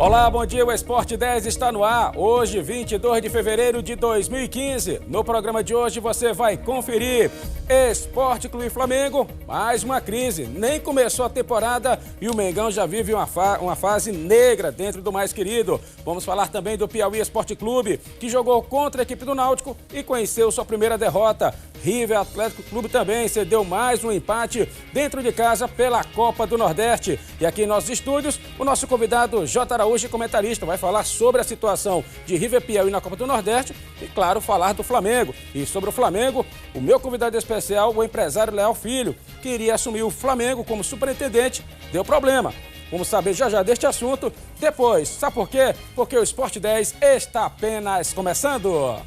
Olá, bom dia, o Esporte 10 está no ar, hoje 22 de fevereiro de 2015. No programa de hoje você vai conferir Esporte Clube Flamengo, mais uma crise, nem começou a temporada e o Mengão já vive uma fase negra dentro do mais querido. Vamos falar também do Piauí Esporte Clube, que jogou contra a equipe do Náutico e conheceu sua primeira derrota. River Atlético Clube também cedeu mais um empate dentro de casa pela Copa do Nordeste. E aqui em nossos estúdios, o nosso convidado J. Araújo, comentarista, vai falar sobre a situação de River Piauí na Copa do Nordeste e, claro, falar do Flamengo. E sobre o Flamengo, o meu convidado especial, o empresário Leal Filho, que iria assumir o Flamengo como superintendente, deu problema. Vamos saber já deste assunto depois. Sabe por quê? Porque o Esporte 10 está apenas começando.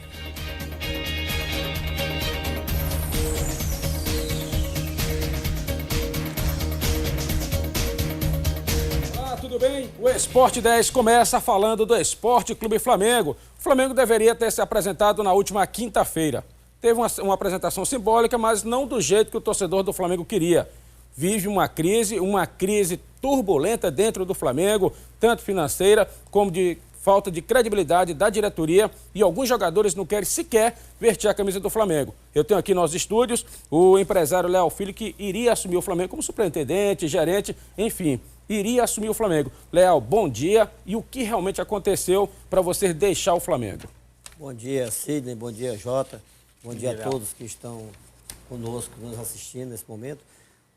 Tudo bem? O Esporte 10 começa falando do Esporte Clube Flamengo. O Flamengo deveria ter se apresentado na última quinta-feira. Teve uma apresentação simbólica, mas não do jeito que o torcedor do Flamengo queria. Vive uma crise turbulenta dentro do Flamengo, tanto financeira como de falta de credibilidade da diretoria, e alguns jogadores não querem sequer vestir a camisa do Flamengo. Eu tenho aqui nos estúdios o empresário Leal Filho, que iria assumir o Flamengo como superintendente, gerente, enfim, iria assumir o Flamengo. Leal, bom dia. E o que realmente aconteceu para você deixar o Flamengo? Bom dia, Sidney. Bom dia, Jota. Bom dia a todos que estão conosco, nos assistindo nesse momento.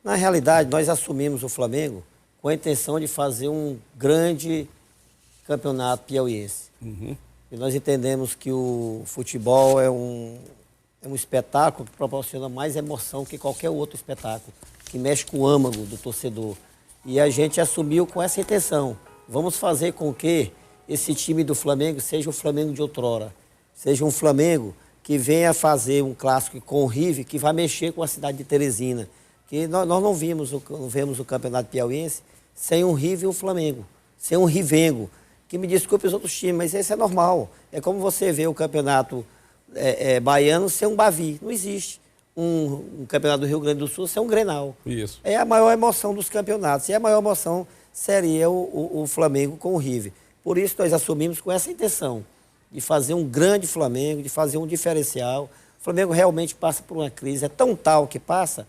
Na realidade, nós assumimos o Flamengo com a intenção de fazer um grande campeonato piauiense. E nós entendemos que o futebol é um espetáculo que proporciona mais emoção que qualquer outro espetáculo, que mexe com o âmago do torcedor. E a gente assumiu com essa intenção. Vamos fazer com que esse time do Flamengo seja o Flamengo de outrora. Seja um Flamengo que venha fazer um clássico com o River, que vai mexer com a cidade de Teresina. Que nós não vemos o campeonato piauiense sem um River e um Flamengo. Sem um Rivengo. Que me desculpe os outros times, mas isso é normal. É como você vê o campeonato baiano sem um Bavi. Não existe. Um campeonato do Rio Grande do Sul sem um Grenal. Isso. É a maior emoção dos campeonatos. E a maior emoção seria o Flamengo com o River. Por isso nós assumimos com essa intenção de fazer um grande Flamengo, de fazer um diferencial. O Flamengo realmente passa por uma crise. É tão tal que passa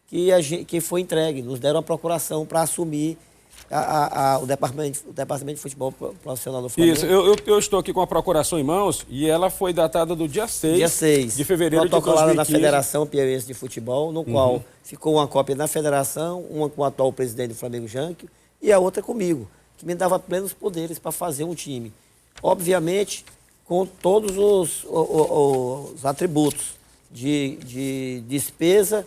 que foi entregue. Nos deram a procuração para assumir o departamento de futebol profissional do Flamengo. Isso, eu estou aqui com a procuração em mãos e ela foi datada do dia 6 de fevereiro de 2015. Protocolada na Federação Piauiense de Futebol, no qual ficou uma cópia na Federação, uma com o atual presidente do Flamengo, Janque, e a outra comigo, que me dava plenos poderes para fazer um time. Obviamente, com todos os atributos de despesa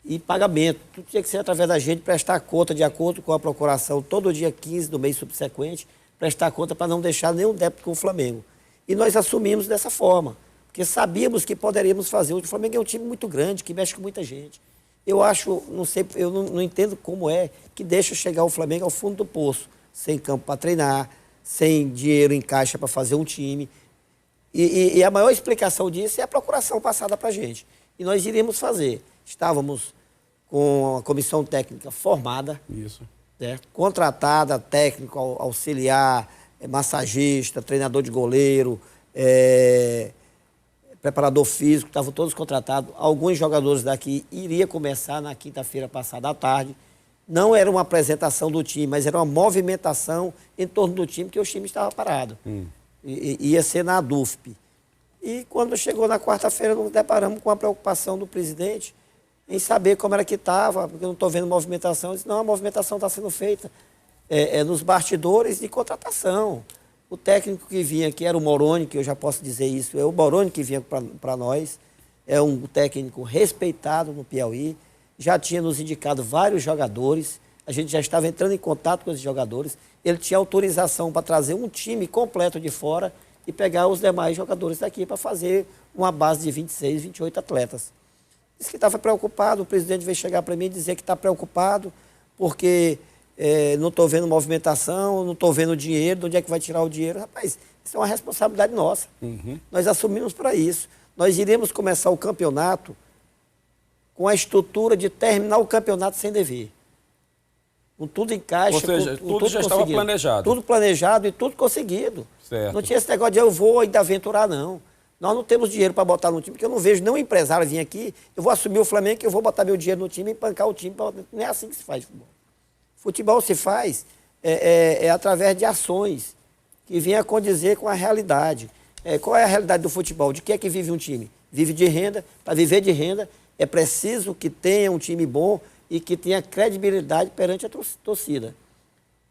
e pagamento. Tudo tinha que ser através da gente, prestar conta de acordo com a procuração, todo dia 15 do mês subsequente, prestar conta para não deixar nenhum débito com o Flamengo. E nós assumimos dessa forma, porque sabíamos que poderíamos fazer. O Flamengo é um time muito grande, que mexe com muita gente. Eu acho, não sei, eu não entendo como é que deixa chegar o Flamengo ao fundo do poço, sem campo para treinar, sem dinheiro em caixa para fazer um time. E a maior explicação disso é a procuração passada para a gente. E nós iríamos fazer. Estávamos com a comissão técnica formada, contratada, técnico, auxiliar, massagista, treinador de goleiro, preparador físico, estavam todos contratados. Alguns jogadores daqui iriam começar na quinta-feira passada à tarde. Não era uma apresentação do time, mas era uma movimentação em torno do time, porque o time estava parado. Ia ser na ADUFP. E quando chegou na quarta-feira, nos deparamos com a preocupação do presidente em saber como era que estava, porque eu não estou vendo movimentação. Eu disse, não, a movimentação está sendo feita nos bastidores de contratação. O técnico que vinha aqui era o Moroni, que eu já posso dizer isso, é o Moroni que vinha para nós, é um técnico respeitado no Piauí, já tinha nos indicado vários jogadores, a gente já estava entrando em contato com esses jogadores, ele tinha autorização para trazer um time completo de fora e pegar os demais jogadores daqui para fazer uma base de 26, 28 atletas. Disse que estava preocupado, o presidente veio chegar para mim e dizer que está preocupado porque não estou vendo movimentação, não estou vendo dinheiro, de onde é que vai tirar o dinheiro? Rapaz, isso é uma responsabilidade nossa. Nós assumimos para isso. Nós iremos começar o campeonato com a estrutura de terminar o campeonato sem dever. Com tudo em caixa. Ou seja, com tudo já estava planejado. Tudo planejado e tudo conseguido. Certo. Não tinha esse negócio de eu vou ainda aventurar, não. Nós não temos dinheiro para botar no time, porque eu não vejo nenhum empresário vir aqui, eu vou assumir o Flamengo, que eu vou botar meu dinheiro no time e empancar o time. Não é assim que se faz futebol. Futebol se faz através de ações que venham a condizer com a realidade. Qual é a realidade do futebol? De que é que vive um time? Vive de renda. Para viver de renda, é preciso que tenha um time bom e que tenha credibilidade perante a torcida.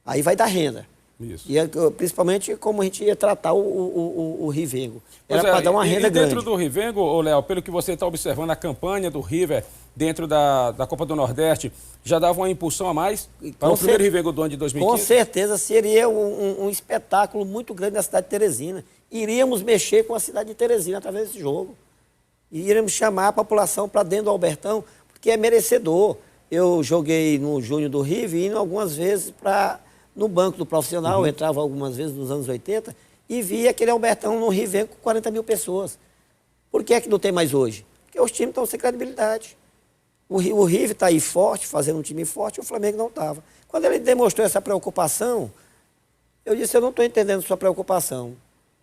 Aí vai dar renda. Isso. E principalmente como a gente ia tratar o Rivengo. Era para dar uma renda grande. Dentro do Rivengo, Léo, pelo que você está observando, a campanha do River dentro da Copa do Nordeste já dava uma impulsão a mais para o primeiro Rivengo do ano de 2015? Com certeza seria um espetáculo muito grande na cidade de Teresina. Iríamos mexer com a cidade de Teresina através desse jogo. E iríamos chamar a população para dentro do Albertão, porque é merecedor. Eu joguei no Júnior do River, indo algumas vezes no banco do profissional, eu entrava algumas vezes nos anos 80, e via aquele Albertão no Rivengo com 40 mil pessoas. Por que é que não tem mais hoje? Porque os times estão sem credibilidade. O River está aí forte, fazendo um time forte, e o Flamengo não estava. Quando ele demonstrou essa preocupação, eu disse, eu não estou entendendo sua preocupação,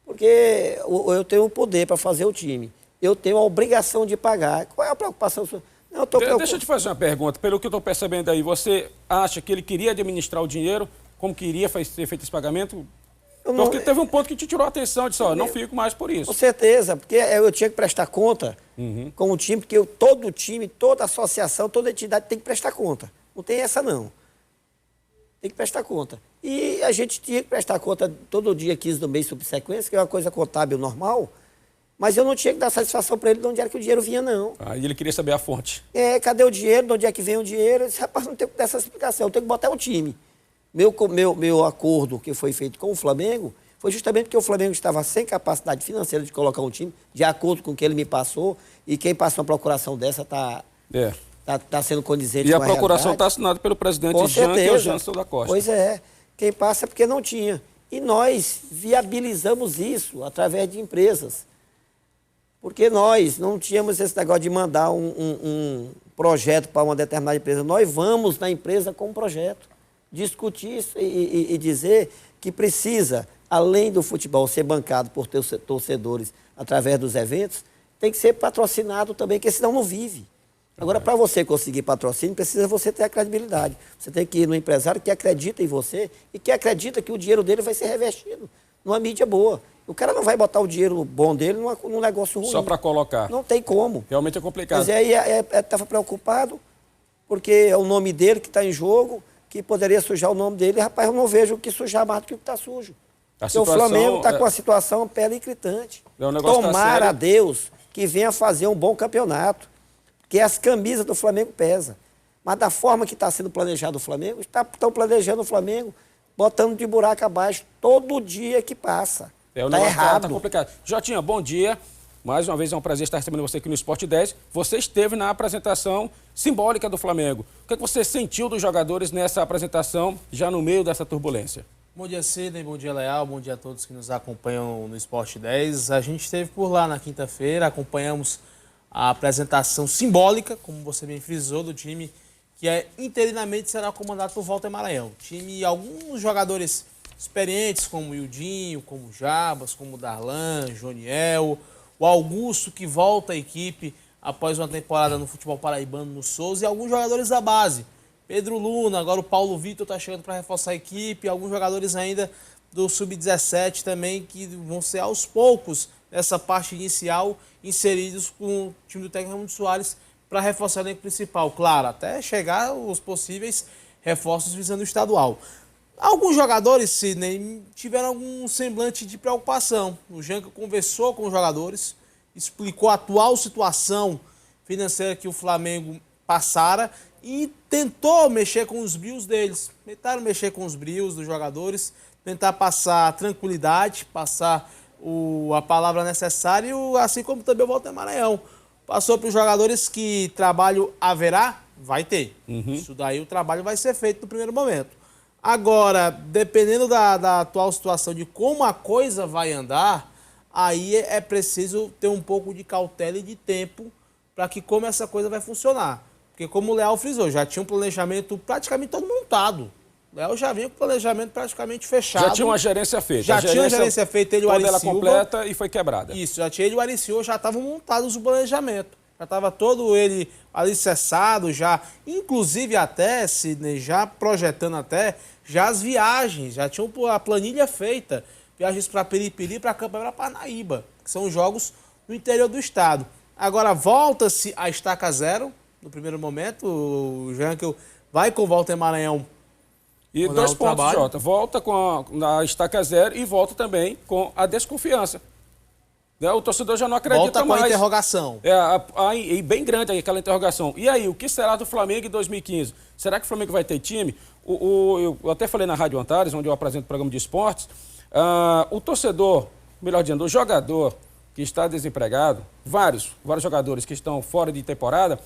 porque eu tenho o poder para fazer o time. Eu tenho a obrigação de pagar. Qual é a preocupação sua? Não, Deixa eu te fazer uma pergunta. Pelo que eu estou percebendo aí, você acha que ele queria administrar o dinheiro? Como que iria ser feito esse pagamento? Porque teve um ponto que te tirou a atenção, disse, não fico mais por isso. Com certeza, porque eu tinha que prestar conta com o time, porque todo time, toda associação, toda entidade tem que prestar conta. Não tem essa, não. Tem que prestar conta. E a gente tinha que prestar conta todo dia 15 do mês subsequência, que é uma coisa contábil normal, mas eu não tinha que dar satisfação para ele de onde era que o dinheiro vinha, não. Aí ele queria saber a fonte. Cadê o dinheiro? De onde é que vem o dinheiro? Eu disse, rapaz, não tenho que dar essa explicação, eu tenho que botar o time. Meu acordo que foi feito com o Flamengo foi justamente porque o Flamengo estava sem capacidade financeira de colocar um time, de acordo com o que ele me passou, e quem passou uma procuração dessa está sendo condizente com a realidade. E a procuração está assinada pelo presidente Jean, que é o Janson da Costa. Pois é. Quem passa é porque não tinha. E nós viabilizamos isso através de empresas. Porque nós não tínhamos esse negócio de mandar um projeto para uma determinada empresa. Nós vamos na empresa com um projeto. Discutir isso e dizer que precisa, além do futebol ser bancado por torcedores através dos eventos, tem que ser patrocinado também, porque senão não vive. Agora, para você conseguir patrocínio, precisa você ter a credibilidade. Você tem que ir no empresário que acredita em você e que acredita que o dinheiro dele vai ser revestido numa mídia boa. O cara não vai botar o dinheiro bom dele num negócio ruim. Só para colocar. Não tem como. Realmente é complicado. Mas aí estava preocupado, porque é o nome dele que está em jogo, que poderia sujar o nome dele. Rapaz, eu não vejo o que sujar mais do que o que está sujo. Porque o Flamengo está com a situação periclitante. Tomara a Deus que venha fazer um bom campeonato. Porque as camisas do Flamengo pesam. Mas da forma que está sendo planejado o Flamengo, estão planejando o Flamengo, botando de buraco abaixo todo dia que passa. Está errado. Tá complicado. Jotinha, bom dia. Mais uma vez é um prazer estar recebendo você aqui no Esporte 10. Você esteve na apresentação simbólica do Flamengo. O que você sentiu dos jogadores nessa apresentação, já no meio dessa turbulência? Bom dia, Sidney. Bom dia, Leal. Bom dia a todos que nos acompanham no Esporte 10. A gente esteve por lá na quinta-feira, acompanhamos a apresentação simbólica, como você bem frisou, do time que interinamente será comandado por Walter Maranhão. Time, alguns jogadores experientes, como o Ildinho, como o Jabas, como o Darlan, Joniel, o Augusto, que volta à equipe após uma temporada no futebol paraibano no Souza, e alguns jogadores da base. Pedro Luna, agora o Paulo Vitor está chegando para reforçar a equipe, alguns jogadores ainda do Sub-17 também, que vão ser aos poucos, nessa parte inicial, inseridos com o time do técnico Raimundo Soares para reforçar o elenco principal. Claro, até chegar os possíveis reforços visando o estadual. Alguns jogadores, Sidney, tiveram algum semblante de preocupação. O Janca conversou com os jogadores, explicou a atual situação financeira que o Flamengo passara e tentou mexer com os brios deles. Tentaram mexer com os brios dos jogadores, tentar passar tranquilidade, passar a palavra necessária, assim como também o Walter Maranhão. Passou para os jogadores que trabalho haverá, vai ter. Isso daí o trabalho vai ser feito no primeiro momento. Agora, dependendo da atual situação, de como a coisa vai andar, aí é preciso ter um pouco de cautela e de tempo para que como essa coisa vai funcionar. Porque como o Leal frisou, já tinha um planejamento praticamente todo montado. O Leal já vinha com o planejamento praticamente fechado. Já tinha uma gerência feita. Já tinha uma gerência feita, ele e o Ari Toda ela Silva. completa e foi quebrada. Isso, já tinha ele e o Ari Silva, já estavam montados o planejamento. Já estava todo ele alicerçado, já, inclusive até, Sidney, já projetando até, já as viagens, já tinham a planilha feita. Viagens para Periperi, para Campo para Parnaíba, que são jogos no interior do estado. Agora volta-se a estaca zero, no primeiro momento, o Jankel vai com o Walter Maranhão. E 2 pontos, Jota. Volta com a estaca zero e volta também com a desconfiança. O torcedor já não acredita mais. Volta com a interrogação. E bem grande aquela interrogação. E aí, o que será do Flamengo em 2015? Será que o Flamengo vai ter time? Eu até falei na Rádio Antares, onde eu apresento o programa de esportes, o torcedor, melhor dizendo, o jogador que está desempregado, vários jogadores que estão fora de temporada,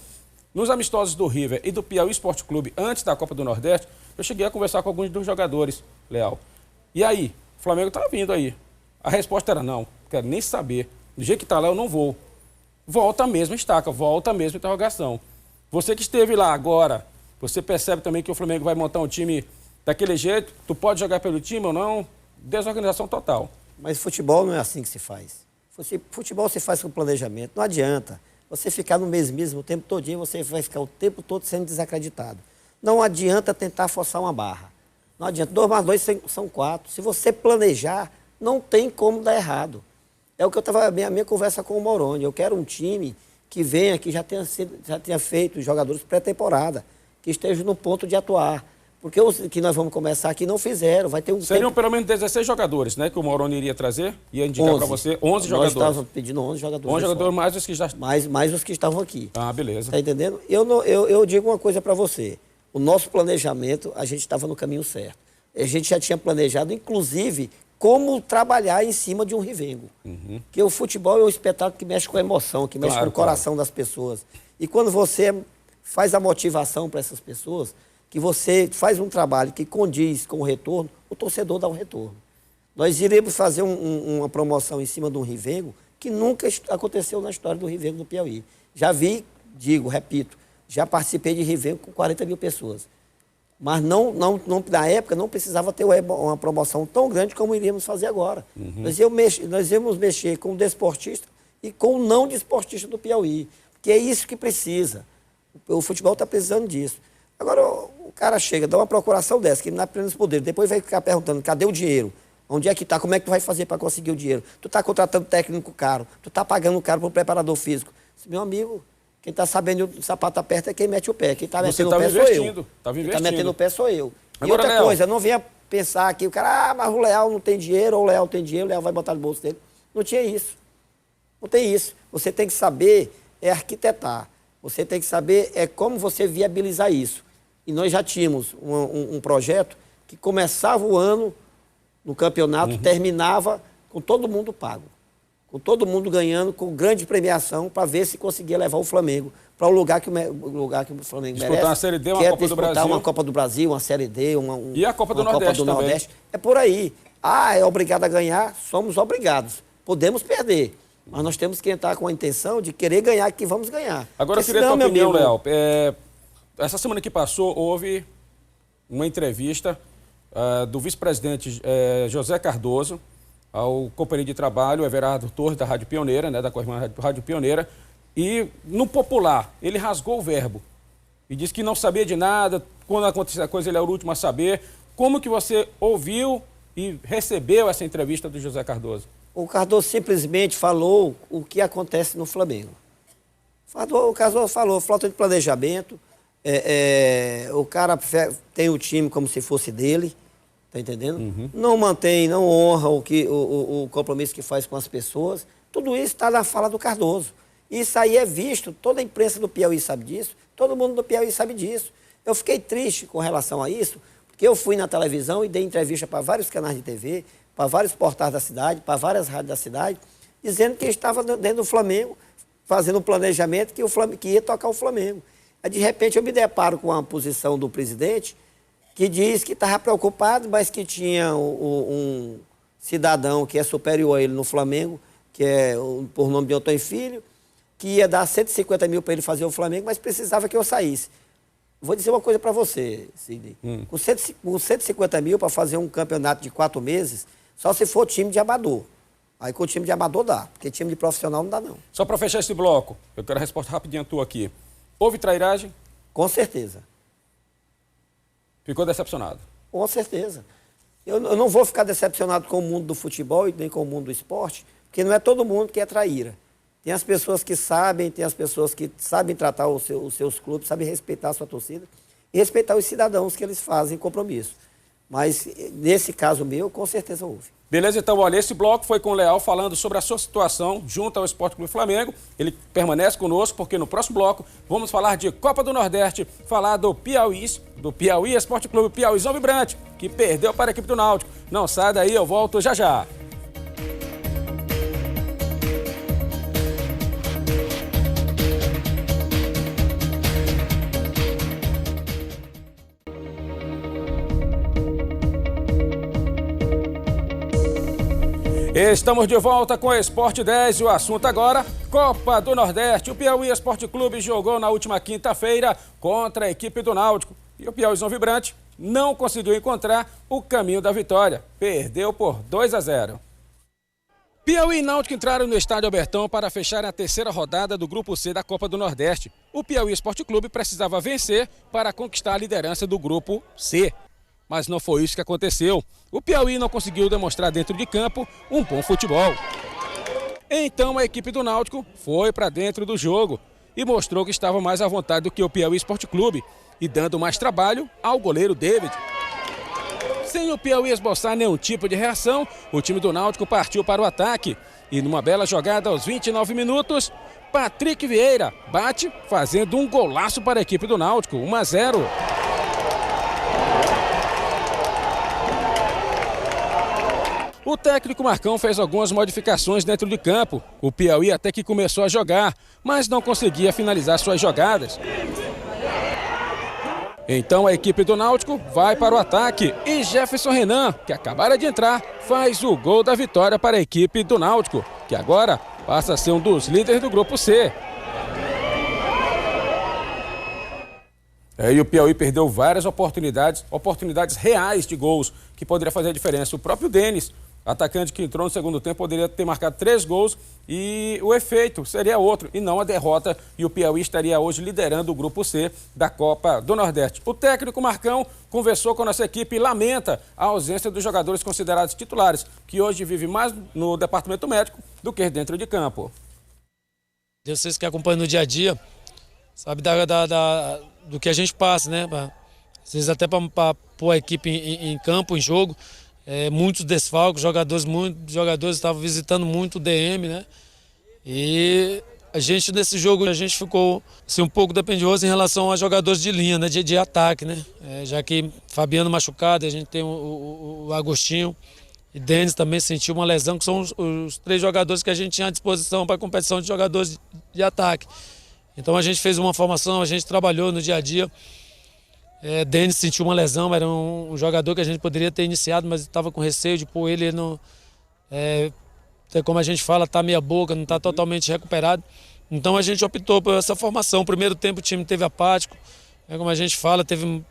nos amistosos do River e do Piauí Esporte Clube, antes da Copa do Nordeste, eu cheguei a conversar com alguns dos jogadores, Leal. E aí, o Flamengo está vindo aí. A resposta era não, quero nem saber. Do jeito que está lá, eu não vou. Volta a mesma estaca, volta a mesma interrogação. Você que esteve lá agora, você percebe também que o Flamengo vai montar um time daquele jeito? Tu pode jogar pelo time ou não? Desorganização total. Mas futebol não é assim que se faz. Futebol se faz com planejamento. Não adianta você ficar no mesmo o tempo todinho, você vai ficar o tempo todo sendo desacreditado. Não adianta tentar forçar uma barra. Não adianta. 2 mais 2 são 4. Se você planejar, não tem como dar errado. É o que eu estava, a minha conversa com o Moroni. Eu quero um time que venha, que já tenha feito jogadores pré-temporada, que esteja no ponto de atuar. Porque os que nós vamos começar aqui não fizeram. Vai ter um Seriam pelo menos 16 jogadores, né? Que o Moroni iria trazer, ia indicar para você 11 jogadores. Nós estávamos pedindo 11 jogadores. 11 jogadores mais os que já... Mais os que estavam aqui. Ah, beleza. Está entendendo? Eu digo uma coisa para você. O nosso planejamento, a gente estava no caminho certo. A gente já tinha planejado, inclusive, como trabalhar em cima de um Rivengo. Porque o futebol é um espetáculo que mexe com a emoção, que mexe com o coração das pessoas. E quando você faz a motivação para essas pessoas, que você faz um trabalho que condiz com o retorno, o torcedor dá o retorno. Nós iremos fazer uma promoção em cima de um Rivengo que nunca aconteceu na história do Rivengo do Piauí. Já vi, repito, já participei de Rivengo com 40 mil pessoas. Mas na época não precisava ter uma promoção tão grande como iríamos fazer agora. Nós íamos mexer com o desportista e com o não desportista do Piauí, que é isso que precisa. O futebol está precisando disso. Agora, o cara chega, dá uma procuração dessa, que não dá plenos poderes, depois vai ficar perguntando, cadê o dinheiro? Onde é que está? Como é que tu vai fazer para conseguir o dinheiro? Tu está contratando técnico caro, tu está pagando caro para o preparador físico. Meu amigo, quem está sabendo o sapato aperta é quem mete o pé. Quem está metendo o pé sou eu. Quem está metendo o pé sou eu. E outra coisa, não venha pensar que o cara, mas o Leal não tem dinheiro, ou o Leal tem dinheiro, o Leal vai botar no bolso dele. Não tinha isso. Não tem isso. Você tem que saber arquitetar. Você tem que saber como você viabilizar isso. E nós já tínhamos um projeto que começava o ano no campeonato, terminava com todo mundo pago. Com todo mundo ganhando, com grande premiação, para ver se conseguia levar o Flamengo para o lugar que o Flamengo disputar merece. Uma Série D, uma Copa do Brasil. Uma Copa do Brasil, uma Série D, e a Copa do Nordeste. É por aí. É obrigado a ganhar? Somos obrigados. Podemos perder. Mas nós temos que entrar com a intenção de querer ganhar, que vamos ganhar. Agora, eu queria a tua opinião, Leal. Essa semana que passou, houve uma entrevista do vice-presidente José Cardoso ao companheiro de trabalho, Everardo Torres, da Rádio Pioneira, né, da Rádio Pioneira, e no popular, ele rasgou o verbo e disse que não sabia de nada, quando acontecia a coisa ele era o último a saber. Como que você ouviu e recebeu essa entrevista do José Cardoso? O Cardoso simplesmente falou o que acontece no Flamengo. O Cardoso falou, falta de planejamento, o cara tem o time como se fosse dele, tá entendendo? Não mantém, não honra o compromisso que faz com as pessoas. Tudo isso está na fala do Cardoso. Isso aí é visto, toda a imprensa do Piauí sabe disso, todo mundo do Piauí sabe disso. Eu fiquei triste com relação a isso, porque eu fui na televisão e dei entrevista para vários canais de TV, para vários portais da cidade, para várias rádios da cidade, dizendo que estava dentro do Flamengo, fazendo um planejamento que ia tocar o Flamengo. Aí, de repente, eu me deparo com a posição do presidente, que diz que estava preocupado, mas que tinha um cidadão que é superior a ele no Flamengo, que é por nome de Antônio Filho, que ia dar 150 mil para ele fazer o Flamengo, mas precisava que eu saísse. Vou dizer uma coisa para você, Sidney. Com 150 mil para fazer um campeonato de 4 meses, só se for time de amador. Aí com o time de amador dá, porque time de profissional não dá, não. Só para fechar esse bloco, eu quero a resposta rapidinha tua aqui. Houve trairagem? Com certeza. Ficou decepcionado? Com certeza. Eu não vou ficar decepcionado com o mundo do futebol e nem com o mundo do esporte, porque não é todo mundo que é traíra. Tem as pessoas que sabem, tem as pessoas que sabem tratar os seus clubes, sabem respeitar a sua torcida e respeitar os cidadãos que eles fazem compromisso. Mas, nesse caso meu, com certeza houve. Beleza, então, olha, esse bloco foi com o Leal falando sobre a sua situação junto ao Sport Clube Flamengo. Ele permanece conosco porque no próximo bloco vamos falar de Copa do Nordeste, falar do Piauí Sport Clube Piauizão Vibrante, que perdeu para a equipe do Náutico. Não sai daí, eu volto já já. Estamos de volta com o Esporte 10 e o assunto agora, Copa do Nordeste. O Piauí Esporte Clube jogou na última quinta-feira contra a equipe do Náutico. E o Piauizão Vibrante não conseguiu encontrar o caminho da vitória. Perdeu por 2-0. Piauí e Náutico entraram no Estádio Albertão para fechar a terceira rodada do Grupo C da Copa do Nordeste. O Piauí Esporte Clube precisava vencer para conquistar a liderança do Grupo C. Mas não foi isso que aconteceu. O Piauí não conseguiu demonstrar dentro de campo um bom futebol. Então a equipe do Náutico foi para dentro do jogo e mostrou que estava mais à vontade do que o Piauí Esporte Clube e dando mais trabalho ao goleiro David. Sem o Piauí esboçar nenhum tipo de reação, o time do Náutico partiu para o ataque. E numa bela jogada aos 29 minutos, Patrick Vieira bate fazendo um golaço para a equipe do Náutico, 1-0. O técnico Marcão fez algumas modificações dentro de campo. O Piauí até que começou a jogar, mas não conseguia finalizar suas jogadas. Então a equipe do Náutico vai para o ataque e Jefferson Renan, que acabara de entrar, faz o gol da vitória para a equipe do Náutico, que agora passa a ser um dos líderes do Grupo C. E o Piauí perdeu várias oportunidades reais de gols, que poderia fazer a diferença. O próprio Denis, atacante que entrou no segundo tempo, poderia ter marcado 3 gols e o efeito seria outro, e não a derrota, e o Piauí estaria hoje liderando o Grupo C da Copa do Nordeste. O técnico Marcão conversou com a nossa equipe e lamenta a ausência dos jogadores considerados titulares, que hoje vive mais no departamento médico do que dentro de campo. Vocês que acompanham no dia a dia, sabe do que a gente passa, né? Às vezes até para pôr a equipe em campo, em jogo, muitos desfalques, muitos jogadores estavam visitando muito o DM, né? E a gente nesse jogo a gente ficou assim, um pouco dependioso em relação a jogadores de linha, né? De ataque, né? Já que Fabiano machucado, a gente tem o Agostinho e Denis também sentiu uma lesão, que são os 3 jogadores que a gente tinha à disposição para a competição de jogadores de ataque. Então a gente fez uma formação, a gente trabalhou no dia a dia. Denis sentiu uma lesão, era um jogador que a gente poderia ter iniciado, mas estava com receio de pôr ele no... como a gente fala, está meia boca, não está totalmente recuperado. Então a gente optou por essa formação. O primeiro tempo o time teve apático, como a gente fala, teve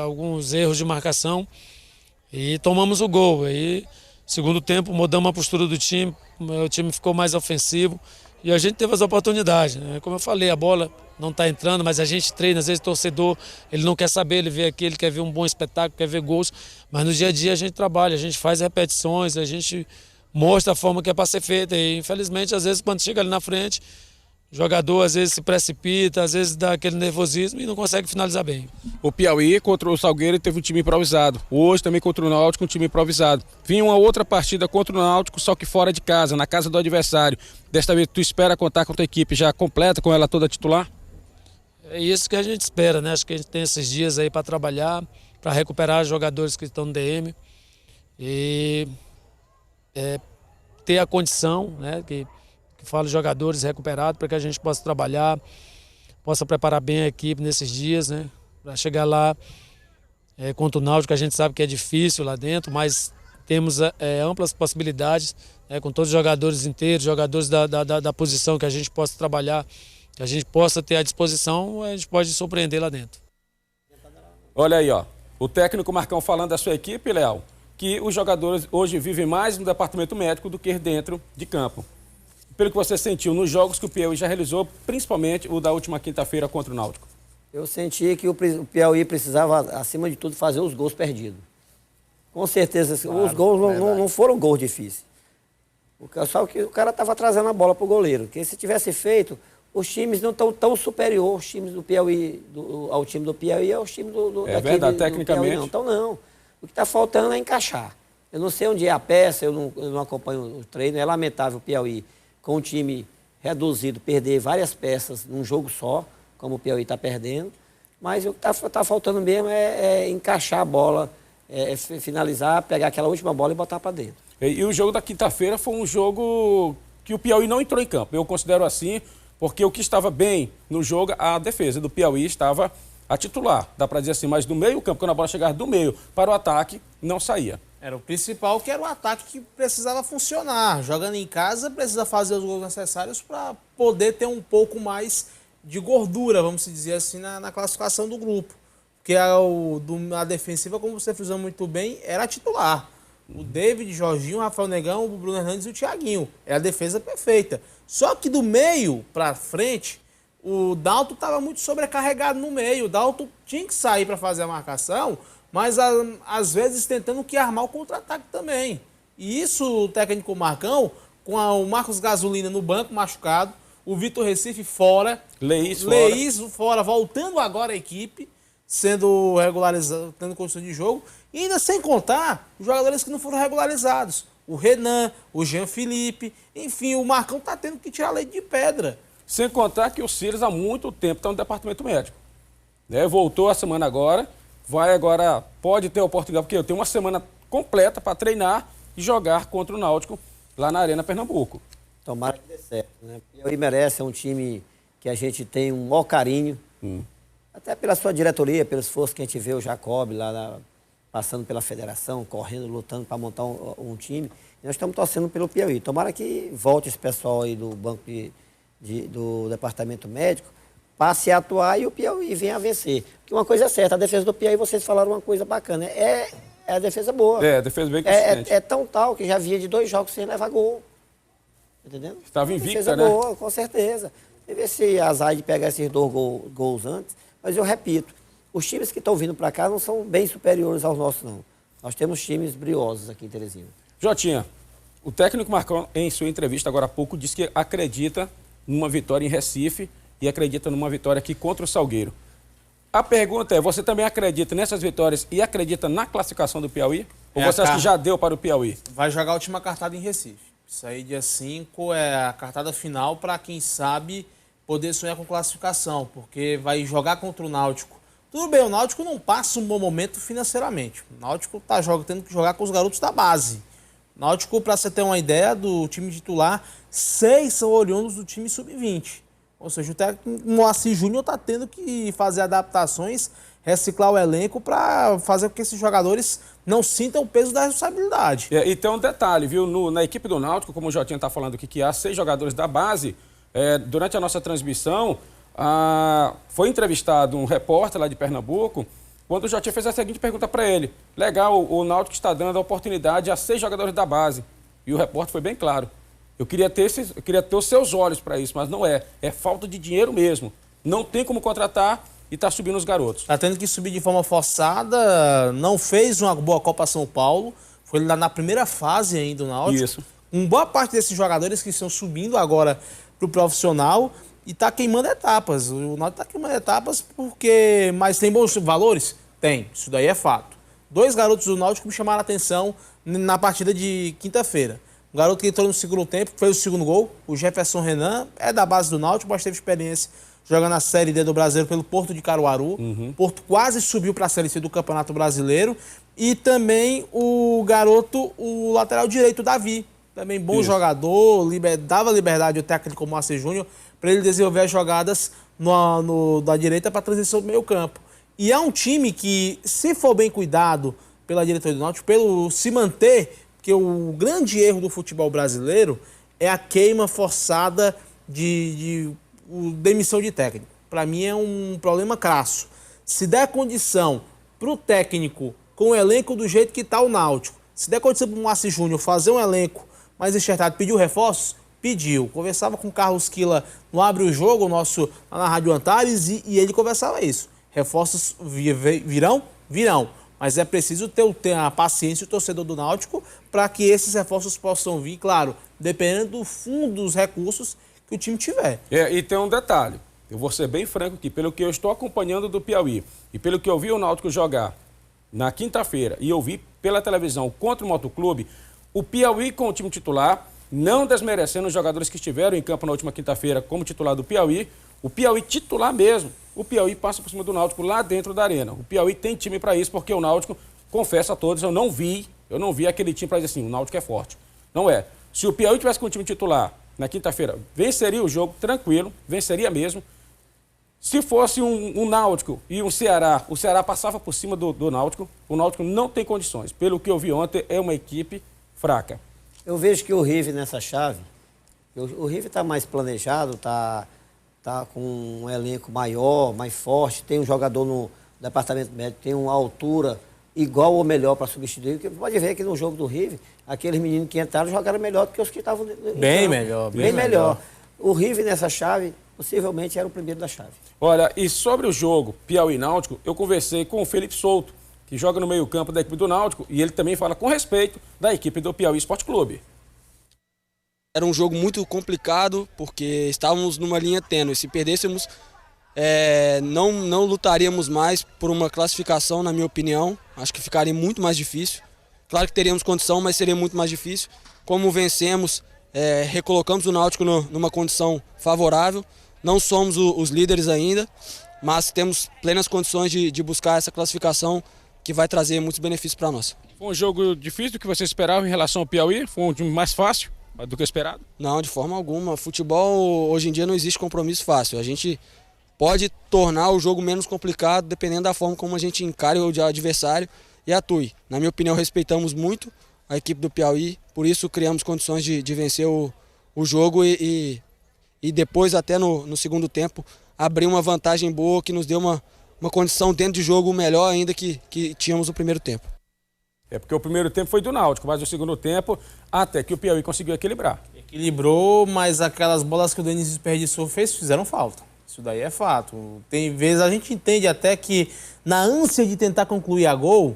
alguns erros de marcação e tomamos o gol. Aí, segundo tempo, mudamos a postura do time, o time ficou mais ofensivo. E a gente teve as oportunidades, né? Como eu falei, a bola não está entrando, mas a gente treina, às vezes o torcedor, ele não quer saber, ele vê aqui, ele quer ver um bom espetáculo, quer ver gols, mas no dia a dia a gente trabalha, a gente faz repetições, a gente mostra a forma que é para ser feita e infelizmente às vezes quando chega ali na frente, o jogador às vezes se precipita, às vezes dá aquele nervosismo e não consegue finalizar bem. O Piauí contra o Salgueiro teve um time improvisado. Hoje também contra o Náutico um time improvisado. Vinha uma outra partida contra o Náutico, só que fora de casa, na casa do adversário. Desta vez tu espera contar com a tua equipe já completa, com ela toda titular? É isso que a gente espera, né? Acho que a gente tem esses dias aí para trabalhar, para recuperar os jogadores que estão no DM e ter a condição, né? Que fala jogadores recuperados para que a gente possa trabalhar, possa preparar bem a equipe nesses dias, né? Para chegar lá contra o Náutico, a gente sabe que é difícil lá dentro, mas temos amplas possibilidades, né, com todos os jogadores inteiros, jogadores da posição que a gente possa trabalhar, que a gente possa ter à disposição, a gente pode surpreender lá dentro. Olha aí, ó, o técnico Marcão falando da sua equipe, Leal, que os jogadores hoje vivem mais no departamento médico do que dentro de campo. Pelo que você sentiu nos jogos que o Piauí já realizou, principalmente o da última quinta-feira contra o Náutico. Eu senti que o Piauí precisava, acima de tudo, fazer os gols perdidos. Com certeza, claro, os gols não foram gols difíceis. Só que o cara estava trazendo a bola para o goleiro. Porque se tivesse feito, os times não estão tão superiores, os times do Piauí, ao time do Piauí, aos times É verdade, tecnicamente. Piauí, não. Então, não. O que está faltando é encaixar. Eu não sei onde é a peça, eu não acompanho o treino. É lamentável o Piauí, com um time reduzido, perder várias peças num jogo só, como o Piauí está perdendo. Mas o que está faltando mesmo é encaixar a bola, finalizar, pegar aquela última bola e botar para dentro. E o jogo da quinta-feira foi um jogo que o Piauí não entrou em campo. Eu considero assim, porque o que estava bem no jogo, a defesa do Piauí estava a titular. Dá para dizer assim, mas do meio campo, quando a bola chegava do meio para o ataque, não saía. Era o principal, que era o ataque que precisava funcionar. Jogando em casa, precisa fazer os gols necessários para poder ter um pouco mais de gordura, vamos dizer assim, na classificação do grupo. Porque a defensiva, como você frisou muito bem, era titular. O David, Jorginho, o Rafael Negão, o Bruno Hernandes e o Thiaguinho. É a defesa perfeita. Só que do meio para frente, o Dalton estava muito sobrecarregado no meio. O Dalton tinha que sair para fazer a marcação, mas às vezes tentando que armar o contra-ataque também. E isso o técnico Marcão, com o Marcos Gasolina no banco machucado, o Vitor Recife fora, Leís fora, voltando agora a equipe, sendo regularizado, tendo condição de jogo, e ainda sem contar os jogadores que não foram regularizados. O Renan, o Jean Felipe, enfim, o Marcão está tendo que tirar leite de pedra. Sem contar que o Silas há muito tempo está no departamento médico. Né? Voltou a semana agora, pode ter a oportunidade, porque eu tenho uma semana completa para treinar e jogar contra o Náutico lá na Arena Pernambuco. Tomara que dê certo, né? O Piauí merece, é um time que a gente tem um maior carinho, até pela sua diretoria, pelo esforço que a gente vê o Jacob lá passando pela federação, correndo, lutando para montar um time. E nós estamos torcendo pelo Piauí. Tomara que volte esse pessoal aí do banco do departamento médico, passe a atuar e o Piauí venha a vencer. Porque uma coisa é certa, a defesa do Piauí, vocês falaram uma coisa bacana, é a defesa boa. É, a defesa bem consistente. É tão tal que já vinha de 2 jogos sem levar gol. Entendendo? Estava invicta, defesa né? boa, com certeza. Tem que ver se a Zaide pega esses 2 gols antes. Mas eu repito, os times que estão vindo para cá não são bem superiores aos nossos, não. Nós temos times briosos aqui em Teresina. Jotinha, o técnico Marcão, em sua entrevista agora há pouco, disse que acredita numa vitória em Recife e acredita numa vitória aqui contra o Salgueiro. A pergunta é, você também acredita nessas vitórias e acredita na classificação do Piauí? Ou você acha que já deu para o Piauí? Vai jogar a última cartada em Recife. Isso aí, dia 5, é a cartada final para quem sabe poder sonhar com classificação, porque vai jogar contra o Náutico. Tudo bem, o Náutico não passa um bom momento financeiramente. O Náutico está tendo que jogar com os garotos da base. O Náutico, para você ter uma ideia, do time titular, 6 são oriundos do time sub-20. Ou seja, o técnico Moacir Júnior está tendo que fazer adaptações, reciclar o elenco para fazer com que esses jogadores não sintam o peso da responsabilidade. E tem um detalhe, viu? Na equipe do Náutico, como o Jotinha está falando aqui, que há 6 jogadores da base, durante a nossa transmissão, foi entrevistado um repórter lá de Pernambuco, quando o Jotinha fez a seguinte pergunta para ele. Legal, o Náutico está dando a oportunidade a 6 jogadores da base. E o repórter foi bem claro. Eu queria ter os seus olhos para isso, mas não é. É falta de dinheiro mesmo. Não tem como contratar e está subindo os garotos. Está tendo que subir de forma forçada, não fez uma boa Copa São Paulo, foi lá na primeira fase ainda do Náutico. Isso. Boa parte desses jogadores que estão subindo agora para o profissional e está queimando etapas. O Náutico está queimando etapas porque... Mas tem bons valores? Tem, isso daí é fato. 2 garotos do Náutico me chamaram a atenção na partida de quinta-feira. Um garoto que entrou no segundo tempo, fez o segundo gol, o Jefferson Renan, é da base do Náutico, mas teve experiência jogando a Série D do Brasileiro pelo Porto de Caruaru. O Porto quase subiu para a Série C do Campeonato Brasileiro. E também o garoto, o lateral direito, Davi. Também bom jogador, dava liberdade ao técnico Moacir Júnior para ele desenvolver as jogadas da direita para a transição do meio campo. E é um time que, se for bem cuidado pela diretoria do Náutico, pelo se manter, porque o grande erro do futebol brasileiro é a queima forçada de demissão de técnico. Para mim é um problema crasso. Se der condição para o técnico, com o elenco do jeito que está o Náutico, se der condição para o Márcio Júnior fazer um elenco mais enxertado, pediu reforços? Pediu. Conversava com o Carlos Quila no Abre o Jogo, nosso, lá na Rádio Antares, e ele conversava isso. Reforços virão? Virão. Mas é preciso ter a paciência do torcedor do Náutico para que esses reforços possam vir, claro, dependendo do fundo dos recursos que o time tiver. E tem um detalhe, eu vou ser bem franco aqui, pelo que eu estou acompanhando do Piauí e pelo que eu vi o Náutico jogar na quinta-feira e eu vi pela televisão contra o Motoclube, o Piauí com o time titular, não desmerecendo os jogadores que estiveram em campo na última quinta-feira como titular do Piauí, o Piauí titular mesmo, o Piauí passa por cima do Náutico lá dentro da arena. O Piauí tem time para isso, porque o Náutico, confesso a todos, eu não vi aquele time para dizer assim, o Náutico é forte. Não é. Se o Piauí tivesse com o time titular na quinta-feira, venceria o jogo tranquilo, venceria mesmo. Se fosse um Náutico e um Ceará, o Ceará passava por cima do Náutico, o Náutico não tem condições. Pelo que eu vi ontem, é uma equipe fraca. Eu vejo que o River nessa chave, o River está mais planejado, está com um elenco maior, mais forte, tem um jogador no departamento médico, tem uma altura igual ou melhor para substituir. Porque pode ver que no jogo do River, aqueles meninos que entraram jogaram melhor do que os que estavam... Bem melhor. Bem melhor. O River nessa chave, possivelmente, era o primeiro da chave. Olha, e sobre o jogo Piauí Náutico, eu conversei com o Felipe Souto, que joga no meio-campo da equipe do Náutico, e ele também fala com respeito da equipe do Piauí Esporte Clube. Era um jogo muito complicado, porque estávamos numa linha tênue. Se perdêssemos, não lutaríamos mais por uma classificação, na minha opinião. Acho que ficaria muito mais difícil. Claro que teríamos condição, mas seria muito mais difícil. Como vencemos, recolocamos o Náutico numa condição favorável. Não somos os líderes ainda, mas temos plenas condições de buscar essa classificação que vai trazer muitos benefícios para nós. Foi um jogo difícil do que você esperava em relação ao Piauí? Foi um time mais fácil do que esperado? Não, de forma alguma. Futebol, hoje em dia, não existe compromisso fácil. A gente pode tornar o jogo menos complicado dependendo da forma como a gente encare o adversário e atue. Na minha opinião, respeitamos muito a equipe do Piauí, por isso criamos condições de vencer o jogo e depois, até no segundo tempo, abrir uma vantagem boa que nos deu uma condição dentro de jogo melhor ainda que tínhamos no primeiro tempo. É porque o primeiro tempo foi do Náutico, mas o segundo tempo até que o Piauí conseguiu equilibrar. Equilibrou, mas aquelas bolas que o Denis desperdiçou fizeram falta. Isso daí é fato. Tem vezes a gente entende até que na ânsia de tentar concluir a gol,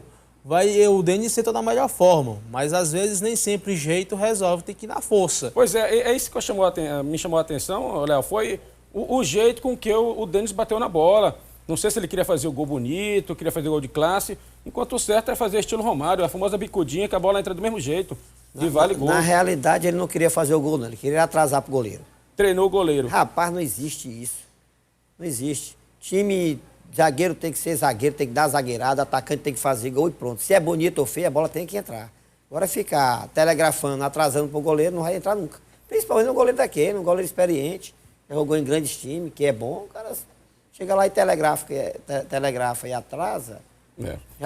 o Denis tentou da melhor forma, mas às vezes nem sempre jeito resolve, tem que ir na força. Pois é isso que me chamou a atenção, Léo, foi o jeito com que o Denis bateu na bola. Não sei se ele queria fazer o gol bonito, queria fazer o gol de classe, enquanto o certo é fazer estilo Romário, a famosa bicudinha que a bola entra do mesmo jeito, e vale gol. Na realidade, ele não queria fazer o gol, não, ele queria atrasar pro goleiro. Treinou o goleiro. Rapaz, não existe isso. Não existe. Time, zagueiro tem que ser zagueiro, tem que dar zagueirada, atacante tem que fazer gol e pronto. Se é bonito ou feio, a bola tem que entrar. Agora ficar telegrafando, atrasando pro goleiro, não vai entrar nunca. Principalmente no goleiro daquele, um goleiro experiente, jogou em grandes times, que é bom, o cara chega lá e telegrafa e atrasa.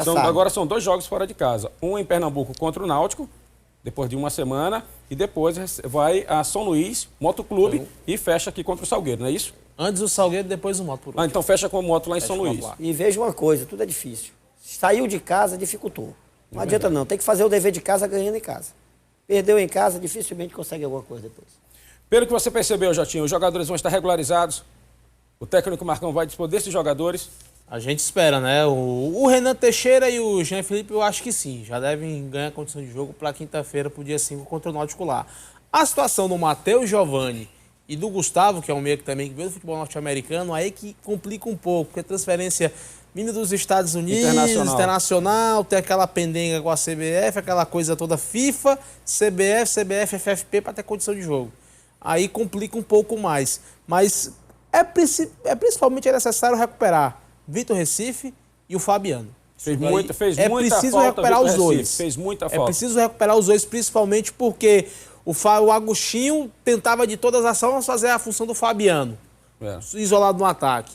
Agora são 2 jogos fora de casa. Um em Pernambuco contra o Náutico, depois de uma semana, e depois vai a São Luís, Motoclube, e fecha aqui contra o Salgueiro, não é isso? Antes o Salgueiro, depois o Moto. Por último. Então fecha com o Moto lá em São Luís. E veja uma coisa, tudo é difícil. Saiu de casa, dificultou. Não adianta não, tem que fazer o dever de casa ganhando em casa. Perdeu em casa, dificilmente consegue alguma coisa depois. Pelo que você percebeu, Jotinho, os jogadores vão estar regularizados? O técnico Marcão vai dispor desses jogadores? A gente espera, né? O Renan Teixeira e o Jean Felipe, eu acho que sim. Já devem ganhar condição de jogo para quinta-feira, para o dia 5, contra o Náutico lá. A situação do Matheus Giovani e do Gustavo, que é um meio que também veio do futebol norte-americano, aí que complica um pouco, porque a transferência vindo dos Estados Unidos, internacional, tem aquela pendenga com a CBF, aquela coisa toda FIFA, CBF, FFP para ter condição de jogo. Aí complica um pouco mais. Mas principalmente necessário recuperar Vitor Recife e o Fabiano. Fez muita preciso falta, recuperar os dois. Recife, fez muita falta. É preciso recuperar os dois, principalmente porque o Agostinho tentava de todas as formas fazer a função do Fabiano, isolado no ataque.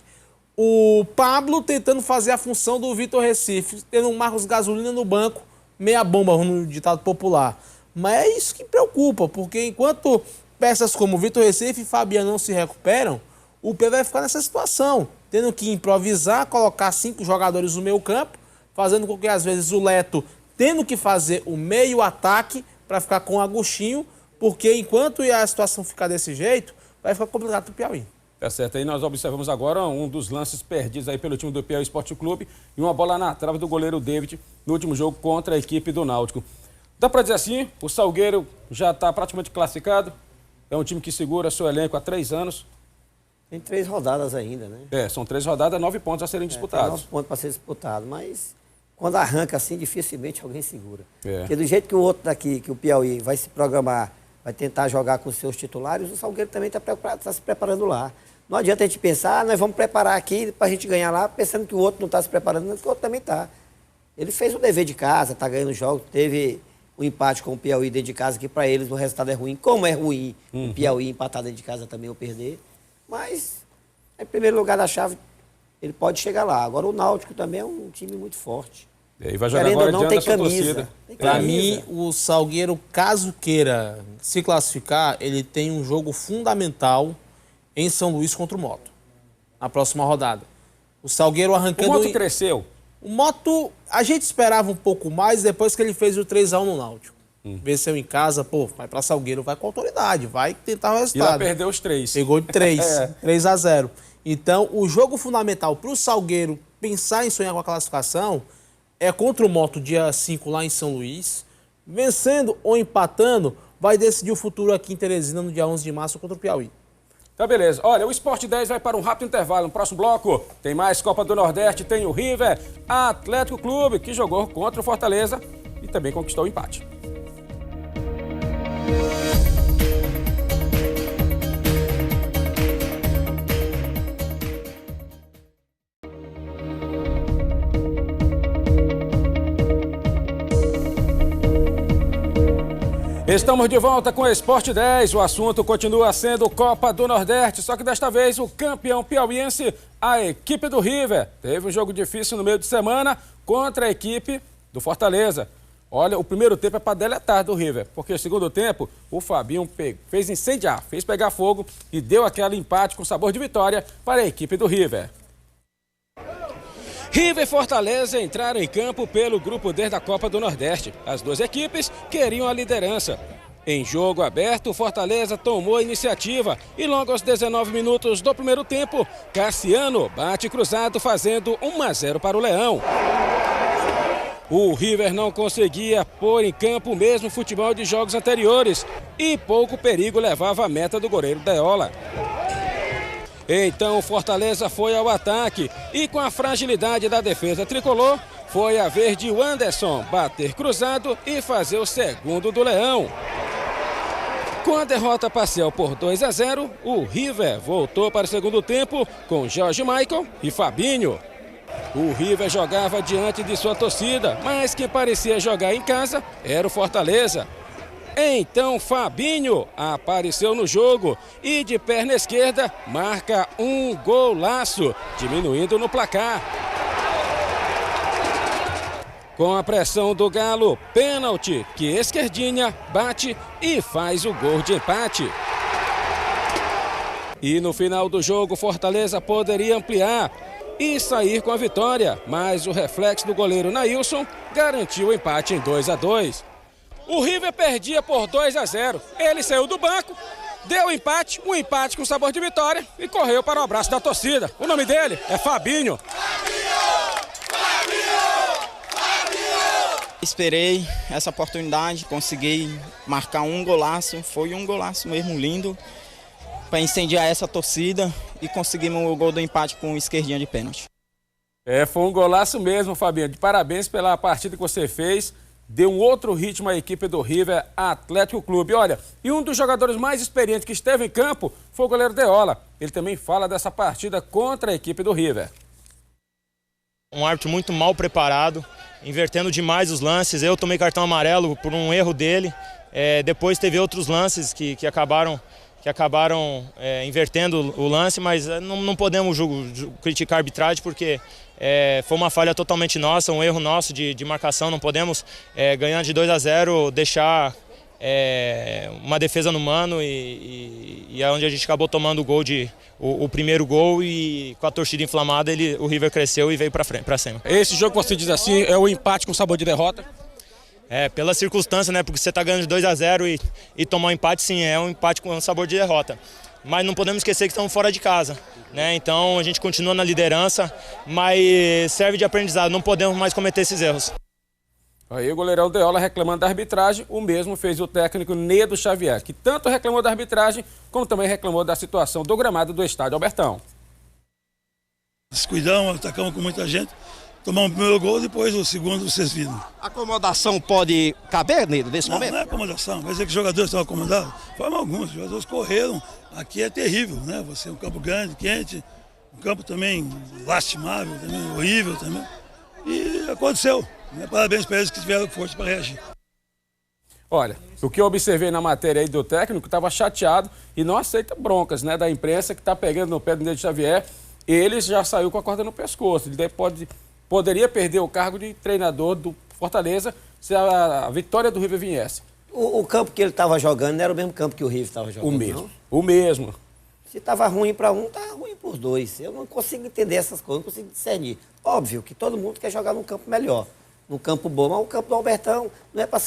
o Pablo tentando fazer a função do Vitor Recife, tendo um Marcos Gasolina no banco, meia bomba no ditado popular. Mas é isso que preocupa, porque enquanto peças como Vitor Recife e Fabiano não se recuperam, o P vai ficar nessa situação, tendo que improvisar, colocar 5 jogadores no meio campo, fazendo com que às vezes o Leto tendo que fazer o meio ataque para ficar com o Agostinho, porque enquanto a situação ficar desse jeito, vai ficar complicado para o Piauí. Tá certo, aí nós observamos agora um dos lances perdidos aí pelo time do Piauí Esporte Clube e uma bola na trave do goleiro David no último jogo contra a equipe do Náutico. Dá para dizer assim, o Salgueiro já está praticamente classificado, é um time que segura seu elenco há 3 anos. Tem 3 rodadas ainda, né? São 3 rodadas, 9 pontos a serem disputados. Tem 9 pontos para ser disputado, mas quando arranca assim, dificilmente alguém segura. É. Porque do jeito que o outro daqui, que o Piauí vai se programar, vai tentar jogar com os seus titulares, o Salgueiro também está se preparando lá. Não adianta a gente pensar, nós vamos preparar aqui para a gente ganhar lá, pensando que o outro não está se preparando, mas que o outro também está. Ele fez o dever de casa, está ganhando jogos, teve o empate com o Piauí dentro de casa, que para eles o resultado é ruim. Como é ruim o Piauí empatar dentro de casa também ou perder. Mas, em primeiro lugar da chave, ele pode chegar lá. Agora o Náutico também é um time muito forte. E vai jogar Querendo agora ou não, tem diante da sua camisa. torcida. Para mim, o Salgueiro, caso queira se classificar, ele tem um jogo fundamental em São Luís contra o Moto, na próxima rodada. O Salgueiro arrancando... O Moto cresceu. O Moto, a gente esperava um pouco mais depois que ele fez o 3-1 no Náutico. Venceu em casa, vai pra Salgueiro, vai com autoridade, vai tentar o resultado. E lá perdeu os 3. Pegou de 3, 3-0. Então, o jogo fundamental pro Salgueiro pensar em sonhar com a classificação é contra o Moto dia 5 lá em São Luís. Vencendo ou empatando, vai decidir o futuro aqui em Teresina no dia 11 de março contra o Piauí. Tá, beleza. Olha, o Sport 10 vai para um rápido intervalo. No próximo bloco tem mais Copa do Nordeste, tem o River Atlético Clube, que jogou contra o Fortaleza e também conquistou o empate. Estamos de volta com o Sport 10. O assunto continua sendo Copa do Nordeste, só que desta vez o campeão piauiense, a equipe do River, teve um jogo difícil no meio de semana contra a equipe do Fortaleza. Olha, o primeiro tempo é para deletar do River, porque no segundo tempo o Fabinho fez incendiar, fez pegar fogo e deu aquele empate com sabor de vitória para a equipe do River. River e Fortaleza entraram em campo pelo Grupo D da Copa do Nordeste. As duas equipes queriam a liderança. Em jogo aberto, Fortaleza tomou a iniciativa e logo aos 19 minutos do primeiro tempo, Cassiano bate cruzado fazendo 1-0 para o Leão. O River não conseguia pôr em campo o mesmo futebol de jogos anteriores e pouco perigo levava a meta do goleiro Deola. Então o Fortaleza foi ao ataque e com a fragilidade da defesa tricolor, foi a vez de Wanderson bater cruzado e fazer o segundo do Leão. Com a derrota parcial por 2-0, o River voltou para o segundo tempo com Jorge Michael e Fabinho. O River jogava diante de sua torcida, mas quem parecia jogar em casa era o Fortaleza. Então Fabinho apareceu no jogo e de perna esquerda marca um golaço, diminuindo no placar. Com a pressão do Galo, pênalti que Esquerdinha bate e faz o gol de empate. E no final do jogo, Fortaleza poderia ampliar e sair com a vitória, mas o reflexo do goleiro Nailson garantiu o empate em 2-2. O River perdia por 2-0. Ele saiu do banco, deu um empate com sabor de vitória e correu para o abraço da torcida. O nome dele é Fabinho. Esperei essa oportunidade, consegui marcar um golaço, foi um golaço mesmo lindo, para incendiar essa torcida e conseguimos o gol do empate com o Esquerdinha de pênalti. Foi um golaço mesmo, Fabinho. Parabéns pela partida que você fez. Deu um outro ritmo à equipe do River Atlético Clube. Olha, e um dos jogadores mais experientes que esteve em campo foi o goleiro Deola. Ele também fala dessa partida contra a equipe do River. Um árbitro muito mal preparado, invertendo demais os lances. Eu tomei cartão amarelo por um erro dele. Depois teve outros lances que acabaram que acabaram invertendo o lance, mas não podemos criticar a arbitragem porque foi uma falha totalmente nossa, um erro nosso de marcação. Não podemos, ganhar de 2-0, deixar uma defesa no mano e é onde a gente acabou tomando o primeiro gol e com a torcida inflamada o River cresceu e veio para cima. Esse jogo, você diz assim, é o empate com sabor de derrota? Pela circunstância, né? Porque você está ganhando de 2-0 e tomar um empate, sim, é um empate com sabor de derrota. Mas não podemos esquecer que estamos fora de casa, né? Então a gente continua na liderança, mas serve de aprendizado, não podemos mais cometer esses erros. Aí o goleirão Deola reclamando da arbitragem, o mesmo fez o técnico Nedo Xavier, que tanto reclamou da arbitragem, como também reclamou da situação do gramado do estádio Albertão. Descuidamos, atacamos com muita gente, tomamos o primeiro gol, depois o segundo vocês viram. Acomodação pode caber, Nedo, nesse momento? Não é acomodação, vai dizer que os jogadores estão acomodados. Forma alguma, os jogadores correram, aqui é terrível, né? Você é um campo grande, quente, um campo também lastimável, também horrível também. E aconteceu. Parabéns para eles que tiveram força para reagir. Olha, o que eu observei na matéria aí do técnico, estava chateado e não aceita broncas, né, da imprensa que está pegando no pé do Nedo Xavier. Ele já saiu com a corda no pescoço. Ele poderia perder o cargo de treinador do Fortaleza se a vitória do River viesse. O campo que ele estava jogando não era o mesmo campo que o River estava jogando, O mesmo. não? O mesmo. Se estava ruim para um, estava ruim para os dois. Eu não consigo entender essas coisas, não consigo discernir. Óbvio que todo mundo quer jogar num campo melhor, num campo bom, mas o campo do Albertão não é para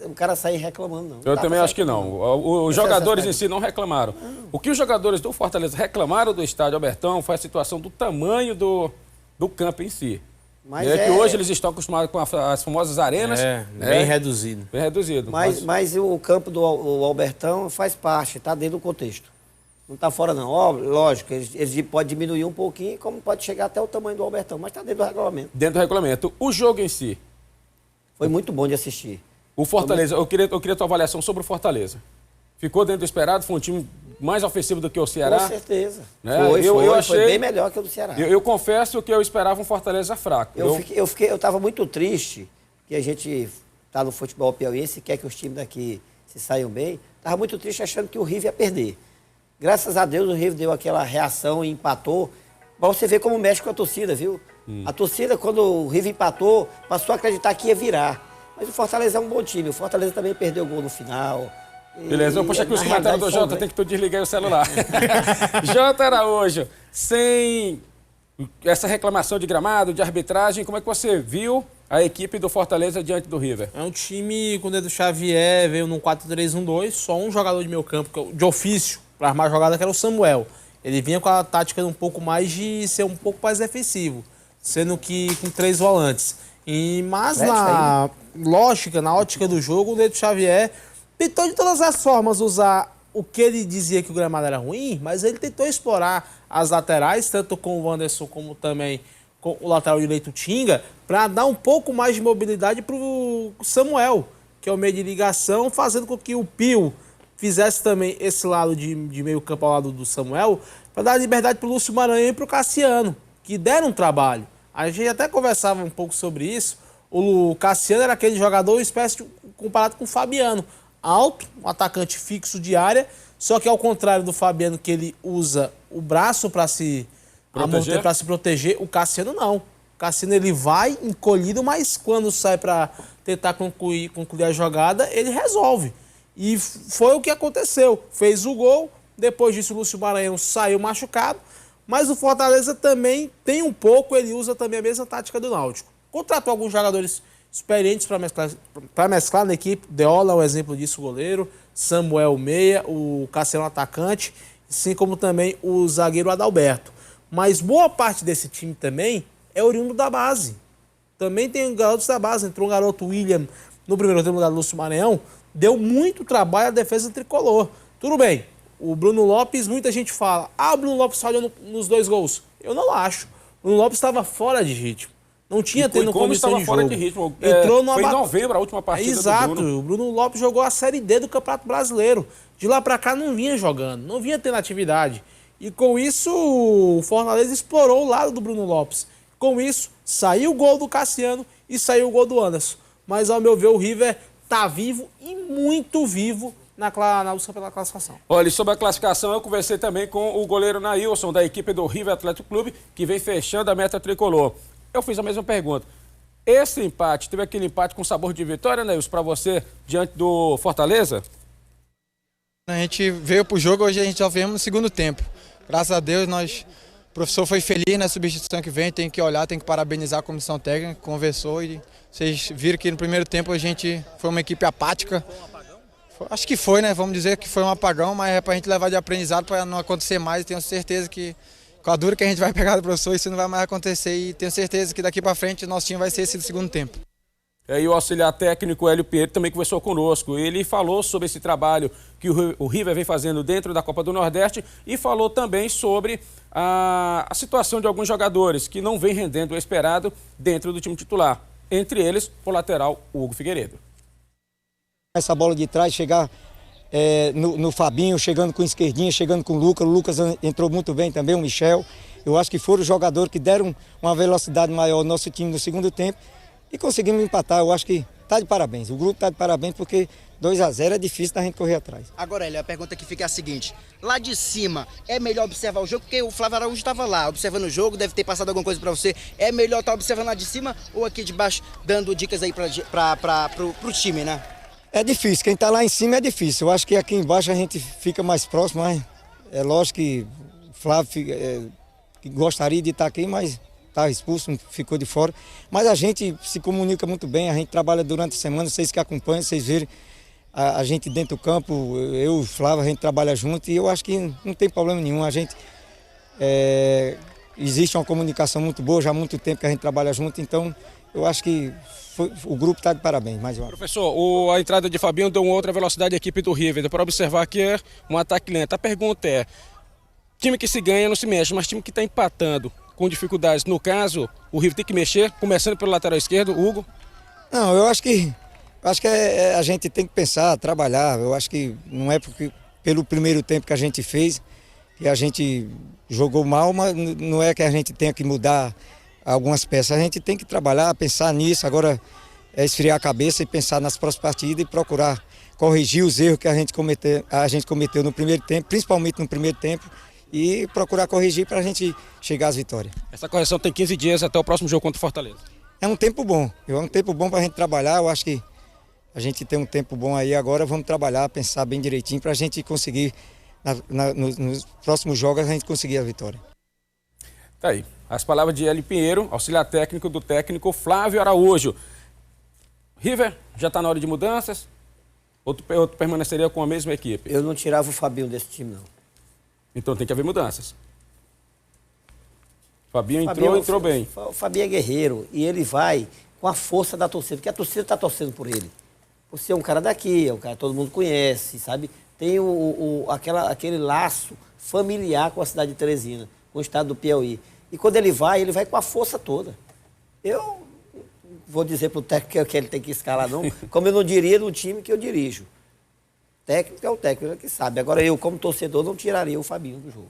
o cara sair reclamando, não. Eu também acho que não. Os jogadores em si não reclamaram. O que os jogadores do Fortaleza reclamaram do estádio Albertão foi a situação do tamanho do campo em si. Mas que hoje eles estão acostumados com as famosas arenas. Bem reduzido. Bem reduzido. Mas o campo do Albertão faz parte, está dentro do contexto. Não está fora, não. Ó, lógico, eles podem diminuir um pouquinho, como pode chegar até o tamanho do Albertão, mas está dentro do regulamento. Dentro do regulamento. O jogo em si. Foi muito bom de assistir. O Fortaleza, eu queria a tua avaliação sobre o Fortaleza. Ficou dentro do esperado? Foi um time mais ofensivo do que o Ceará? Com certeza. Né? Eu achei, foi bem melhor que o do Ceará. Eu confesso que eu esperava um Fortaleza fraco. Eu estava muito triste, que a gente está no futebol piauiense e quer que os times daqui se saiam bem. Estava muito triste achando que o River ia perder. Graças a Deus o River deu aquela reação e empatou. Pra você ver como mexe com a torcida, viu? A torcida, quando o River empatou, passou a acreditar que ia virar. Mas o Fortaleza é um bom time. O Fortaleza também perdeu o gol no final. Beleza, vou puxar aqui os comentários do Jota, tem que tu desligar o celular. Jota Araújo, sem essa reclamação de gramado, de arbitragem, como é que você viu a equipe do Fortaleza diante do River? É um time com o Nedo Xavier, veio num 4-3-1-2, só um jogador de meio campo, de ofício, para armar a jogada, que era o Samuel. Ele vinha com a tática um pouco mais de ser um pouco mais defensivo, sendo que com 3 volantes. Mas na lógica, na ótica do jogo, o Nedo Xavier tentou de todas as formas usar o que ele dizia que o gramado era ruim, mas ele tentou explorar as laterais, tanto com o Wanderson como também com o lateral direito Tinga, para dar um pouco mais de mobilidade para o Samuel, que é o meio de ligação, fazendo com que o Pio fizesse também esse lado de meio campo ao lado do Samuel, para dar liberdade para o Lúcio Maranhão e para o Cassiano, que deram um trabalho. A gente até conversava um pouco sobre isso. O Cassiano era aquele jogador, espécie comparado com o Fabiano. Alto, um atacante fixo de área, só que ao contrário do Fabiano, que ele usa o braço para se proteger, o Cassiano não. O Cassiano ele vai encolhido, mas quando sai para tentar concluir a jogada, ele resolve. E foi o que aconteceu. Fez o gol, depois disso o Lúcio Maranhão saiu machucado, mas o Fortaleza também tem um pouco, ele usa também a mesma tática do Náutico. Contratou alguns jogadores experientes para mesclar na equipe. Deola é um exemplo disso, o goleiro. Samuel Meia, o Cassiano atacante, assim como também o zagueiro Adalberto. Mas boa parte desse time também é oriundo da base. Também tem garotos da base. Entrou um garoto William no primeiro tempo da Lúcio Maranhão. Deu muito trabalho à defesa tricolor. Tudo bem, o Bruno Lopes, muita gente fala, o Bruno Lopes falhou nos 2 gols. Eu não acho. O Bruno Lopes estava fora de ritmo. Não tinha tendo condição de jogo. Fora de ritmo. Entrou foi em novembro a última partida Exato. do Bruno. O Bruno Lopes jogou a Série D do Campeonato Brasileiro. De lá pra cá não vinha jogando, não vinha tendo atividade. E com isso o Fortaleza explorou o lado do Bruno Lopes. Com isso saiu o gol do Cassiano e saiu o gol do Anderson. Mas ao meu ver o River tá vivo e muito vivo na busca pela classificação. Olha, e sobre a classificação, eu conversei também com o goleiro Nailson, da equipe do River Atlético Clube, que vem fechando a meta tricolor. Eu fiz a mesma pergunta. Esse empate, teve aquele empate com sabor de vitória, Nailson, para você, diante do Fortaleza? A gente veio pro jogo, hoje a gente só viemos no segundo tempo. Graças a Deus, o professor foi feliz na substituição que vem, tem que olhar, tem que parabenizar a comissão técnica, conversou e vocês viram que no primeiro tempo a gente foi uma equipe apática. Acho que foi, né? Vamos dizer que foi um apagão, mas é pra gente levar de aprendizado para não acontecer mais. Tenho certeza que com a dura que a gente vai pegar do professor, isso não vai mais acontecer e tenho certeza que daqui para frente o nosso time vai ser esse do segundo tempo. E o auxiliar técnico Hélio Pinheiro também conversou conosco. Ele falou sobre esse trabalho que o River vem fazendo dentro da Copa do Nordeste e falou também sobre a situação de alguns jogadores que não vem rendendo o esperado dentro do time titular. Entre eles, o lateral Hugo Figueiredo. Essa bola de trás, chegar no Fabinho, chegando com esquerdinha, chegando com o Lucas entrou muito bem também, o Michel. Eu acho que foram os jogadores que deram uma velocidade maior ao nosso time no segundo tempo e conseguimos empatar. Eu acho que está de parabéns, o grupo está de parabéns porque 2-0 é difícil da gente correr atrás. Agora, Hélio, a pergunta que fica é a seguinte, lá de cima é melhor observar o jogo, porque o Flávio Araújo estava lá, observando o jogo, deve ter passado alguma coisa para você, é melhor estar observando lá de cima ou aqui de baixo, dando dicas aí pro time, né? É difícil, quem está lá em cima é difícil, eu acho que aqui embaixo a gente fica mais próximo, mas é lógico que o Flávio que gostaria de estar aqui, mas está expulso, ficou de fora, mas a gente se comunica muito bem, a gente trabalha durante a semana, vocês que acompanham, vocês verem a gente dentro do campo, eu e o Flávio, a gente trabalha junto e eu acho que não tem problema nenhum, a gente existe uma comunicação muito boa, já há muito tempo que a gente trabalha junto, então eu acho que o grupo está de parabéns, mais uma vez. Professor, a entrada de Fabinho deu uma outra velocidade à equipe do River, dá para observar que é um ataque lento. A pergunta é, time que se ganha não se mexe, mas time que está empatando com dificuldades, no caso, o River tem que mexer, começando pelo lateral esquerdo, Hugo? Não, eu acho que a gente tem que pensar, trabalhar, eu acho que não é porque pelo primeiro tempo que a gente fez, que a gente jogou mal, mas não é que a gente tenha que mudar algumas peças, a gente tem que trabalhar, pensar nisso, agora esfriar a cabeça e pensar nas próximas partidas e procurar corrigir os erros que a gente cometeu no primeiro tempo, principalmente no primeiro tempo, e procurar corrigir para a gente chegar às vitórias. Essa correção tem 15 dias até o próximo jogo contra o Fortaleza. É um tempo bom para a gente trabalhar, eu acho que a gente tem um tempo bom aí agora, vamos trabalhar, pensar bem direitinho para a gente conseguir, nos próximos jogos, a gente conseguir a vitória. Tá aí, as palavras de Hélio Pinheiro, auxiliar técnico do técnico Flávio Araújo. River, já está na hora de mudanças? Ou tu permaneceria com a mesma equipe? Eu não tirava o Fabinho desse time, não. Então tem que haver mudanças. Fabinho entrou bem. O Fabinho é guerreiro e ele vai com a força da torcida, porque a torcida está torcendo por ele. Você é um cara daqui, é um cara que todo mundo conhece, sabe? Tem aquele laço familiar com a cidade de Teresina, com o estado do Piauí. E quando ele vai com a força toda. Eu vou dizer para o técnico que ele tem que escalar, não, como eu não diria no time que eu dirijo. O técnico é o técnico, ele que sabe. Agora eu, como torcedor, não tiraria o Fabinho do jogo.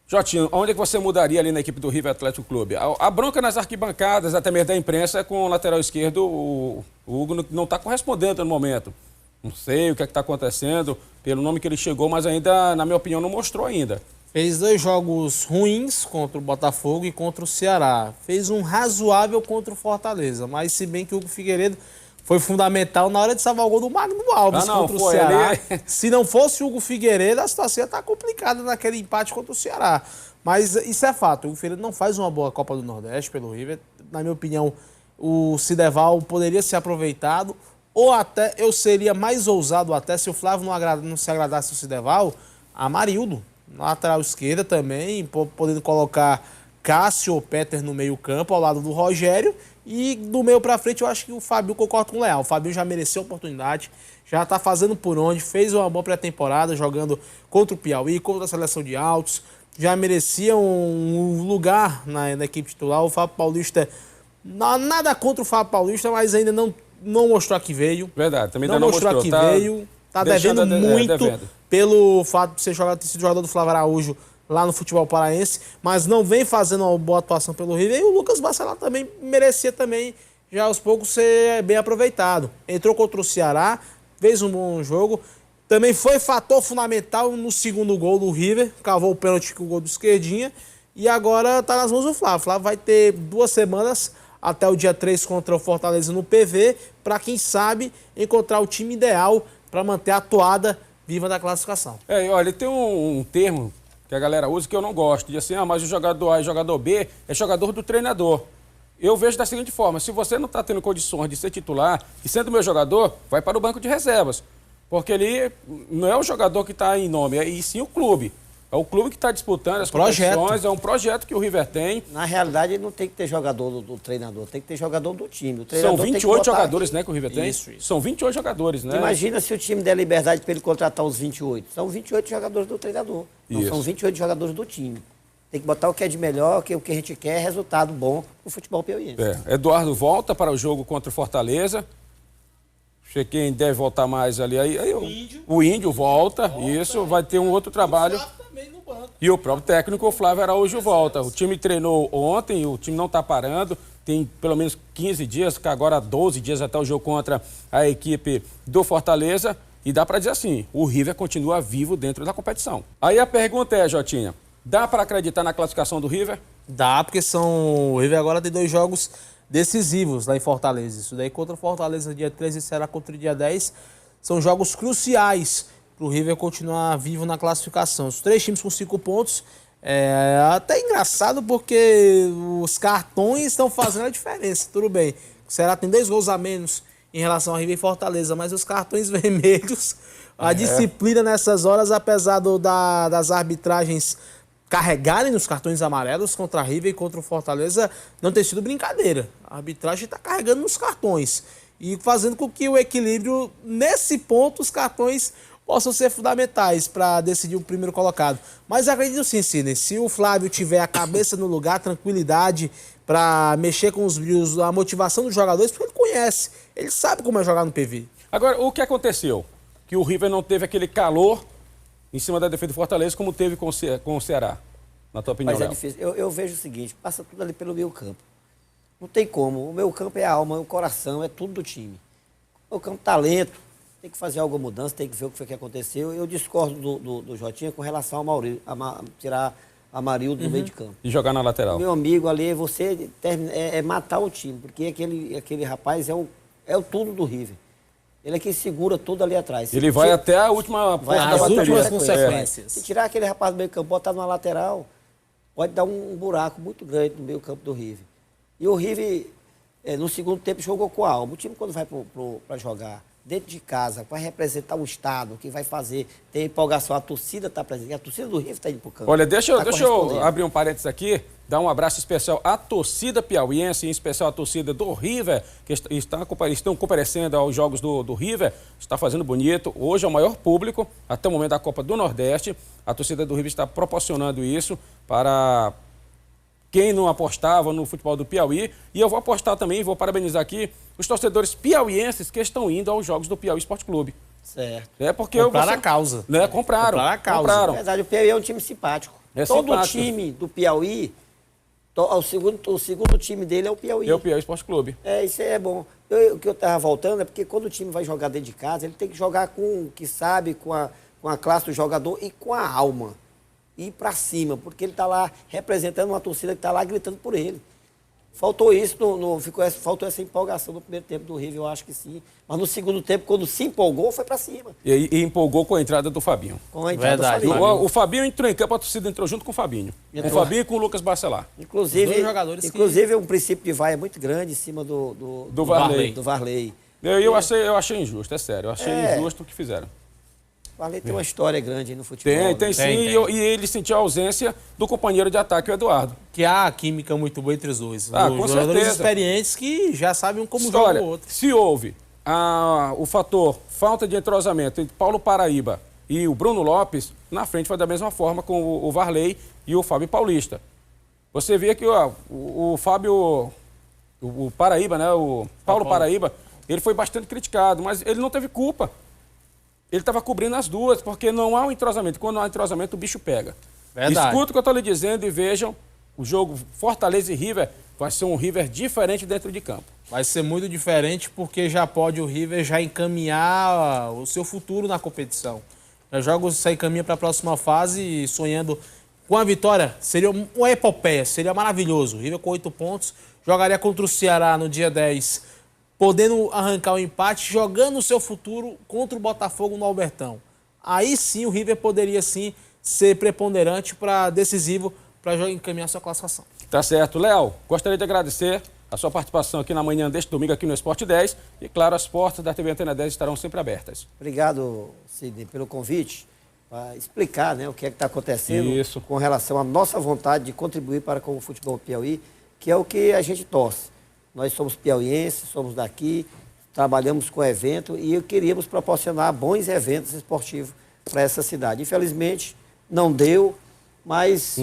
Jotinho, onde é que você mudaria ali na equipe do River Atlético Clube? A bronca nas arquibancadas, até mesmo da imprensa, é com o lateral esquerdo, o Hugo não está correspondendo no momento. Não sei o que é que está acontecendo, pelo nome que ele chegou, mas ainda, na minha opinião, não mostrou ainda. Fez 2 jogos ruins contra o Botafogo e contra o Ceará. Fez um razoável contra o Fortaleza, mas se bem que o Hugo Figueiredo foi fundamental na hora de salvar o gol do Magno Alves contra o Ceará. Se não fosse o Hugo Figueiredo, a situação ia estar complicada naquele empate contra o Ceará. Mas isso é fato, o Hugo Figueiredo não faz uma boa Copa do Nordeste pelo River. Na minha opinião, o Cideval poderia ser aproveitado, ou até eu seria mais ousado até, se o Flávio não se agradasse o Cideval, a Marildo, na lateral esquerda também, podendo colocar Cássio ou Peter no meio campo, ao lado do Rogério. E do meio pra frente eu acho que o Fabinho concorda com o Leal. O Fabinho já mereceu a oportunidade, já tá fazendo por onde, fez uma boa pré-temporada jogando contra o Piauí, contra a seleção de Altos, já merecia um lugar na equipe titular. O Fábio Paulista, nada contra o Fábio Paulista, mas ainda não mostrou a que veio. Verdade, também não mostrou a que veio. Tá devendo muito pelo fato de ter sido jogador do Flávio Araújo lá no futebol paraense, mas não vem fazendo uma boa atuação pelo River. E o Lucas Bacelar também merecia também, já aos poucos, ser bem aproveitado. Entrou contra o Ceará, fez um bom jogo. Também foi fator fundamental no segundo gol do River, cavou o pênalti com o gol do Esquerdinha, e agora tá nas mãos do Flávio. O Flávio vai ter 2 semanas até o dia 3 contra o Fortaleza no PV, para quem sabe encontrar o time ideal para manter a toada viva da classificação. Olha, tem um termo que a galera usa que eu não gosto, de assim, mas o jogador A e o jogador B é jogador do treinador. Eu vejo da seguinte forma, se você não está tendo condições de ser titular e sendo meu jogador, vai para o banco de reservas. Porque ali não é o jogador que está em nome, e sim o clube. É o clube que está disputando as competições, é um projeto que o River tem. Na realidade, não tem que ter jogador do treinador, tem que ter jogador do time. O treinador São 28 jogadores, aqui, né, que o River tem? Isso. São 28 jogadores, né? Imagina se o time der liberdade para ele contratar os 28. São 28 jogadores do treinador. Não são 28 jogadores do time. Tem que botar o que é de melhor, o que a gente quer é resultado bom no futebol piauiense. Eduardo volta para o jogo contra o Fortaleza. Quem deve voltar mais ali. O Índio volta, isso, vai ter um outro trabalho. E o próprio técnico, o Flávio Araújo, volta. O time treinou ontem, o time não está parando. Tem pelo menos 15 dias, que agora 12 dias até o jogo contra a equipe do Fortaleza. E dá para dizer assim, o River continua vivo dentro da competição. Aí a pergunta é, Jotinha, dá para acreditar na classificação do River? Dá, porque o River agora tem 2 jogos decisivos lá em Fortaleza. Isso daí contra o Fortaleza dia 13 e será contra o dia 10. São jogos cruciais para o River continuar vivo na classificação. Os 3 times com 5 pontos. É até engraçado porque os cartões estão fazendo a diferença. Tudo bem, o Ceará tem 2 gols a menos em relação ao River e Fortaleza, mas os cartões vermelhos, a disciplina nessas horas, apesar das arbitragens carregarem nos cartões amarelos contra a River e contra o Fortaleza, não tem sido brincadeira. A arbitragem está carregando nos cartões e fazendo com que o equilíbrio, nesse ponto, os cartões possam ser fundamentais para decidir o primeiro colocado. Mas acredito sim, Sidney, se o Flávio tiver a cabeça no lugar, tranquilidade para mexer com os brilhos, a motivação dos jogadores, porque ele conhece, ele sabe como é jogar no PV. Agora, o que aconteceu? Que o River não teve aquele calor em cima da defesa do Fortaleza, como teve com o Ceará, na tua opinião, Mas é difícil. Eu vejo o seguinte, passa tudo ali pelo meio campo. Não tem como. O meio campo é a alma, é o coração, é tudo do time. O meio campo, talento, tem que fazer alguma mudança, tem que ver o que foi que aconteceu. Eu discordo do Jotinha com relação ao Maurício, tirar a Marildo do meio de campo. E jogar na lateral. Meu amigo ali, você é matar o time, porque aquele rapaz é o tudo do River. Ele é quem segura tudo ali atrás. Ele vai até a última as últimas consequências. Se tirar aquele rapaz do meio campo, botar numa lateral, pode dar um buraco muito grande no meio campo do River. E o River, no segundo tempo, jogou com a alma. O time, quando vai para jogar dentro de casa, vai representar o Estado, que vai fazer, tem empolgação, a torcida está presente, a torcida do River está indo para o campo. Olha, deixa eu abrir um parênteses aqui, dar um abraço especial à torcida piauiense, em especial à torcida do River, que estão comparecendo aos jogos do River, está fazendo bonito. Hoje é o maior público, até o momento da Copa do Nordeste. A torcida do River está proporcionando isso para quem não apostava no futebol do Piauí. E eu vou apostar também, vou parabenizar aqui os torcedores piauienses que estão indo aos jogos do Piauí Esporte Clube. Certo. Porque compraram a causa. Né, compraram a causa. Na verdade, o Piauí é um time simpático. Todo time do Piauí, o segundo time dele é o Piauí. É o Piauí Esporte Clube. Isso aí é bom. O que eu estava voltando é porque quando o time vai jogar dentro de casa, ele tem que jogar com o que sabe, com a classe do jogador e com a alma. Ir para cima, porque ele está lá representando uma torcida que está lá gritando por ele. Faltou isso, faltou essa empolgação no primeiro tempo do River, eu acho que sim. Mas no segundo tempo, quando se empolgou, foi para cima. E empolgou com a entrada do Fabinho. Com a entrada do Fabinho. O Fabinho entrou em campo, a torcida entrou junto com o Fabinho. Com o Fabinho e com o Lucas Barcelar. Inclusive um princípio de vaia muito grande em cima do Varley. Eu achei injusto, é sério. Eu achei injusto o que fizeram. O Varley tem uma história grande aí no futebol. Tem sim. E ele sentiu a ausência do companheiro de ataque, o Eduardo. Que há química muito boa entre os dois. Com jogadores certeza. Experientes que já sabem como joga o outro. Se houve o fator falta de entrosamento entre Paulo Paraíba e o Bruno Lopes, na frente foi da mesma forma com o Varley e o Fábio Paulista. Você vê que o Fábio, o Paraíba, né, o Paulo Paraíba, ele foi bastante criticado, mas ele não teve culpa. Ele estava cobrindo as duas, porque não há um entrosamento. Quando não há entrosamento, o bicho pega. Verdade. Escuta o que eu estou lhe dizendo e vejam, o jogo Fortaleza e River vai ser um River diferente dentro de campo. Vai ser muito diferente porque já pode o River já encaminhar o seu futuro na competição. Já joga se encaminha para a próxima fase e sonhando com a vitória. Seria uma epopeia, seria maravilhoso. O River com 8 pontos, jogaria contra o Ceará no dia 10, podendo arrancar o empate, jogando o seu futuro contra o Botafogo no Albertão. Aí sim o River poderia sim ser preponderante para decisivo para encaminhar sua classificação. Tá certo. Léo, gostaria de agradecer a sua participação aqui na manhã deste domingo aqui no Esporte 10 e, claro, as portas da TV Antena 10 estarão sempre abertas. Obrigado, Sidney, pelo convite, para explicar, né, o que é que está acontecendo Isso. com relação à nossa vontade de contribuir para com o futebol piauí, que é o que a gente torce. Nós somos piauienses, somos daqui, trabalhamos com evento e queríamos proporcionar bons eventos esportivos para essa cidade. Infelizmente, não deu, mas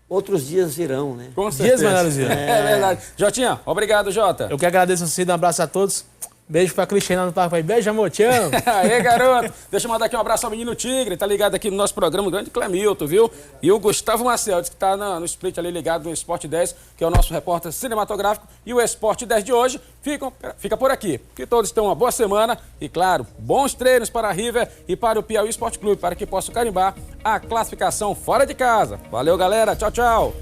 outros dias virão, né? Com certeza. Dias melhores virão. É verdade. Jotinha, obrigado, Jota. Eu que agradeço, Cid, um abraço a todos. Beijo pra Cristiana no Parque. Beijo, amor, te amo. Aê, garoto. Deixa eu mandar aqui um abraço ao menino Tigre, tá ligado aqui no nosso programa, o grande Clemilton, viu? E o Gustavo Marcel, que tá no split ali ligado no Esporte 10, que é o nosso repórter cinematográfico. E o Esporte 10 de hoje fica por aqui. Que todos tenham uma boa semana e, claro, bons treinos para a River e para o Piauí Esporte Clube, para que possam carimbar a classificação fora de casa. Valeu, galera. Tchau, tchau.